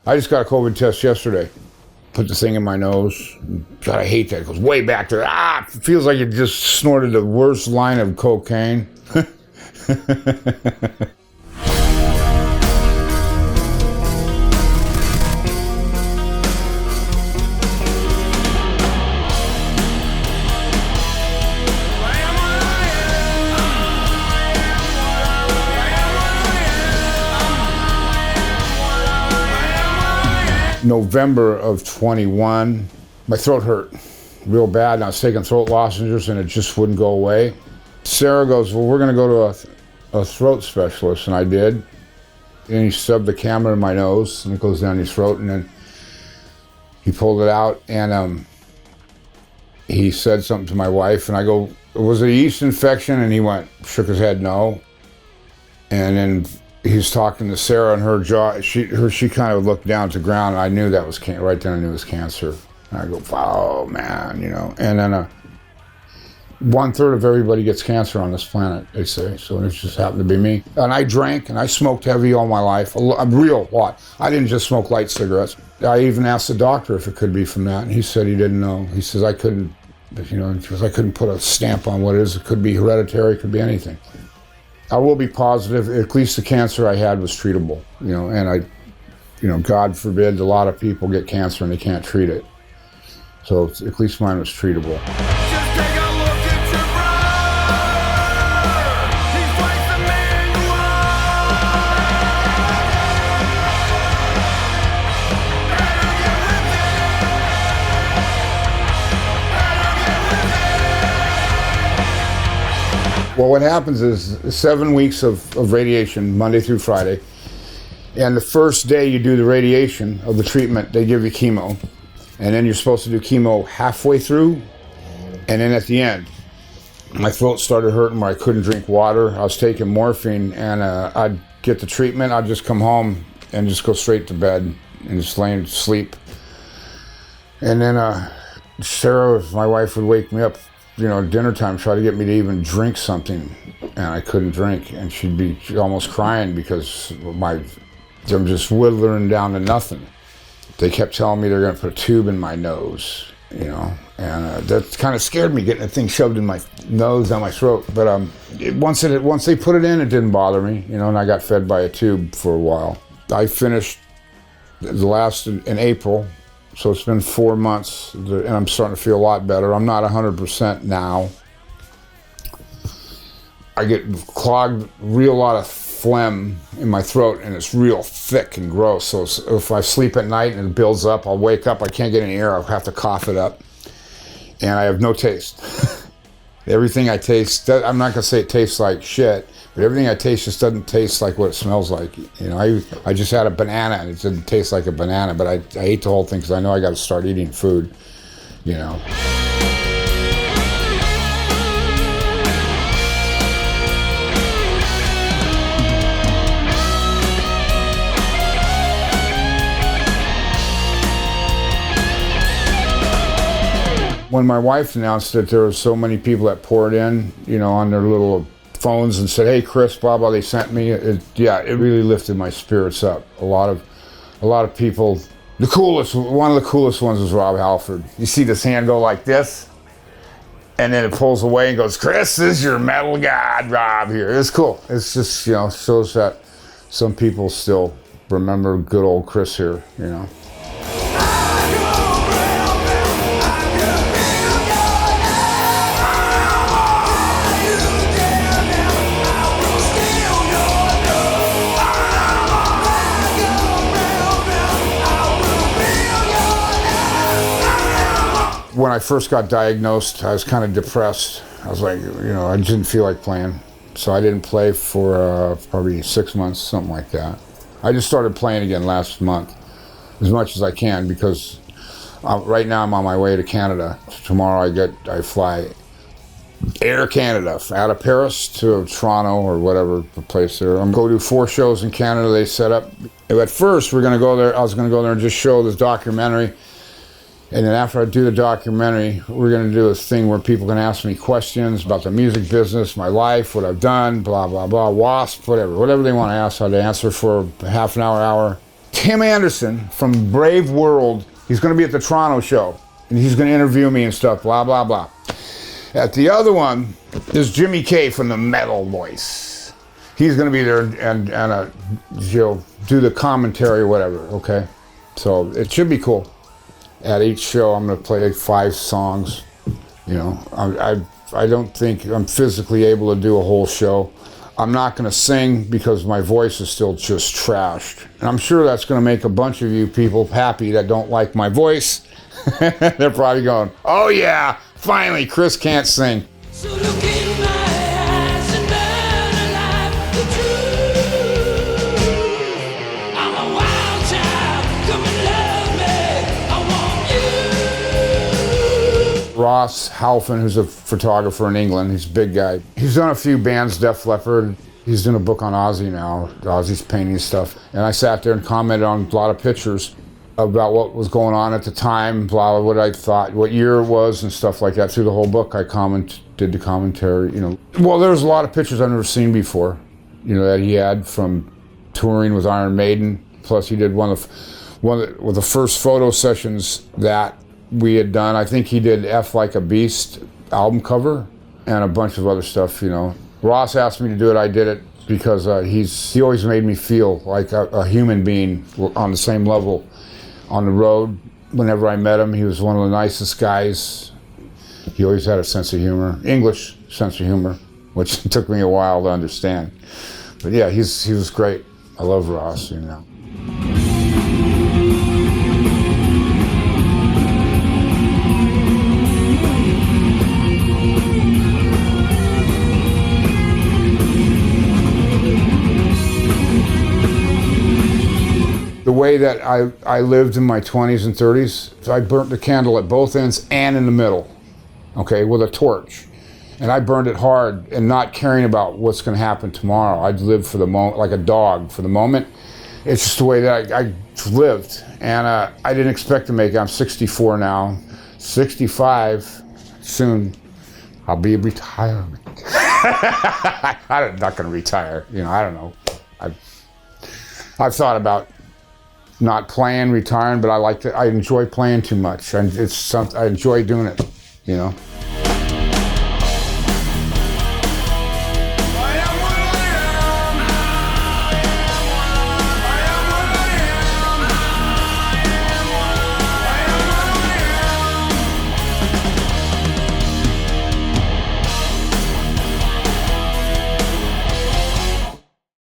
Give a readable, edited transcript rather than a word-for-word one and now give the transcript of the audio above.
I just got a COVID test yesterday. Put the thing in my nose. God, I hate that. It goes way back there. It feels like it just snorted the worst line of cocaine. November of 21, my throat hurt real bad, and I was taking throat lozenges and it just wouldn't go away. Sarah goes, well, we're gonna go to a throat specialist, and I did. And he shoved the camera in my nose and it goes down your throat, and then he pulled it out, and he said something to my wife, and I go, was it a yeast infection? And he shook his head no. And then he's talking to Sarah, and her jaw, she kind of looked down to the ground, and I knew that was right then I knew it was cancer. And I go, oh man, you know. And then 1/3 of everybody gets cancer on this planet, they say. So it just happened to be me. And I drank and I smoked heavy all my life, a real lot. I didn't just smoke light cigarettes. I even asked the doctor if it could be from that, and he said he didn't know. He says I couldn't, you know, because I couldn't put a stamp on what it is. It could be hereditary, it could be anything. I will be positive, at least the cancer I had was treatable, you know, and God forbid, a lot of people get cancer and they can't treat it. So at least mine was treatable. Just take a look at your brother. He's twice the man you are. Well, what happens is 7 weeks of radiation, Monday through Friday. And the first day you do the radiation of the treatment, they give you chemo. And then you're supposed to do chemo halfway through. And then at the end, my throat started hurting where I couldn't drink water. I was taking morphine, and I'd get the treatment. I'd just come home and just go straight to bed and just lay and sleep. And then Sarah, my wife, would wake me up, you know, dinner time, try to get me to even drink something, and I couldn't drink, and she'd be almost crying because I'm just withering down to nothing. They kept telling me they're going to put a tube in my nose, you know, and that kind of scared me, getting a thing shoved in my nose, down my throat. But once they put it in, it didn't bother me, you know, and I got fed by a tube for a while. I finished the last in April. So it's been 4 months, and I'm starting to feel a lot better. I'm not 100% now. I get clogged, real lot of phlegm in my throat, and it's real thick and gross. So if I sleep at night and it builds up, I'll wake up, I can't get any air, I'll have to cough it up. And I have no taste. Everything I taste, I'm not gonna say it tastes like shit, but everything I taste just doesn't taste like what it smells like. You know, I just had a banana and it didn't taste like a banana, but I ate the whole thing because I know I got to start eating food, you know. When my wife announced that there were so many people that poured in, you know, on their little phones and said, hey Chris, blah blah, they sent me, it really lifted my spirits up. A lot of people, one of the coolest ones was Rob Halford. You see this hand go like this, and then it pulls away and goes, Chris, this is your metal god, Rob, here. It's cool. It's just, you know, shows that some people still remember good old Chris here, you know. When I first got diagnosed, I was kind of depressed. I was like, you know, I didn't feel like playing. So I didn't play for probably 6 months, something like that. I just started playing again last month, as much as I can, because right now I'm on my way to Canada. Tomorrow I fly Air Canada, out of Paris to Toronto or whatever the place there. I'm going to do 4 shows in Canada they set up. At first I was gonna go there and just show this documentary. And then after I do the documentary, we're going to do a thing where people can ask me questions about the music business, my life, what I've done, blah, blah, blah, WASP, whatever they want to ask, I'd answer for a half an hour. Tim Anderson from Brave World, he's going to be at the Toronto show, and he's going to interview me and stuff, blah, blah, blah. At the other one, there's Jimmy K from the Metal Voice. He's going to be there and he'll do the commentary or whatever, okay? So it should be cool. At each show, I'm going to play 5 songs. You know, I don't think I'm physically able to do a whole show. I'm not going to sing because my voice is still just trashed. And I'm sure that's going to make a bunch of you people happy that don't like my voice. They're probably going, oh yeah, finally Chris can't sing. So look in my eyes and learn alive the truth. I'm a wild child, come and love me. I want you. Ross Halfin, who's a photographer in England, he's a big guy. He's done a few bands, Def Leppard. He's doing a book on Ozzy now. Ozzy's painting stuff. And I sat there and commented on a lot of pictures about what was going on at the time, blah, what I thought, what year it was and stuff like that. Through the whole book, I did the commentary, you know. Well, there's a lot of pictures I've never seen before, you know, that he had from touring with Iron Maiden. Plus he did one of the first photo sessions that we had done. I think he did F Like a Beast album cover and a bunch of other stuff, you know. Ross asked me to do it, I did it because he always made me feel like a human being on the same level on the road. Whenever I met him, he was one of the nicest guys. He always had a sense of humor, English sense of humor, which took me a while to understand. But yeah, he was great. I love Ross, you know. The way that I lived in my 20s and 30s, I burnt the candle at both ends and in the middle, okay, with a torch. And I burned it hard and not caring about what's going to happen tomorrow. I'd live for the moment, like a dog for the moment. It's just the way that I lived. And I didn't expect to make it. I'm 64 now, 65, soon I'll be retired. I'm not going to retire, you know, I don't know. I've thought about not playing, retiring, but I enjoy playing too much. I enjoy doing it, you know.